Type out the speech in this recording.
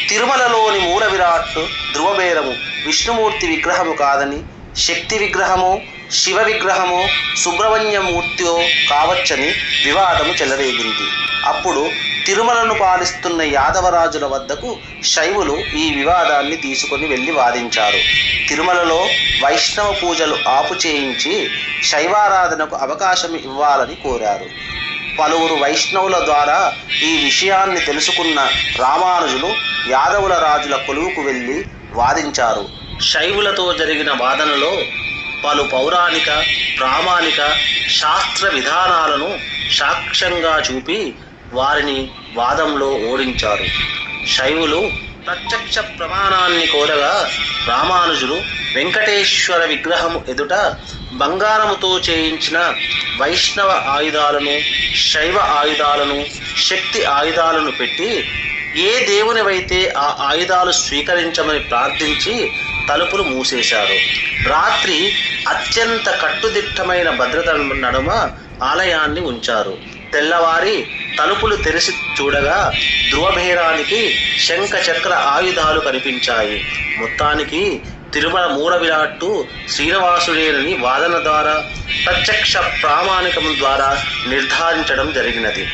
తిరుమలలోని మూల విరాట్ ధ్రువబేరము విష్ణుమూర్తి విగ్రహము కాదని, శక్తి విగ్రహమో శివ విగ్రహమో సుబ్రహ్మణ్యమూర్తియో కావచ్చని వివాదము చెలరేగింది. అప్పుడు తిరుమలను పాలిస్తున్న యాదవరాజుల వద్దకు శైవులు ఈ వివాదాన్ని తీసుకొని వెళ్ళి వాదించారు. తిరుమలలో వైష్ణవ పూజలు ఆపు చేయించి శైవారాధనకు అవకాశం ఇవ్వాలని కోరారు. పలువురు వైష్ణవుల ద్వారా ఈ విషయాన్ని తెలుసుకున్న రామానుజులు యాదవుల రాజుల కొలువుకు వెళ్ళి వాదించారు. శైవులతో జరిగిన వాదనలో పలు పౌరాణిక, ప్రామాణిక, శాస్త్ర విధానాలను సాక్ష్యంగా చూపి వారిని వాదంలో ఓడించారు. శైవులు ప్రత్యక్ష ప్రమాణాన్ని కోరగా రామానుజులు వెంకటేశ్వర విగ్రహము ఎదుట బంగారముతో చేయించిన వైష్ణవ ఆయుధాలను, శైవ ఆయుధాలను, శక్తి ఆయుధాలను పెట్టి ఏ దేవునివైతే ఆ ఆయుధాలు స్వీకరించమని ప్రార్థించి తలుపులు మూసేశారు. రాత్రి అత్యంత కట్టుదిట్టమైన భద్రత నడుమ ఆలయాన్ని ఉంచారు. తెల్లవారి తలుపులు తెరిచి చూడగా ధ్రువబేరానికి శంఖ చక్ర ఆయుధాలు కనిపించాయి. మొత్తానికి తిరుమల మూల విరాట్టు శ్రీనివాసుడేనని వాదన ద్వారా, ప్రత్యక్ష ప్రామాణికం ద్వారా నిర్ధారించడం జరిగినది.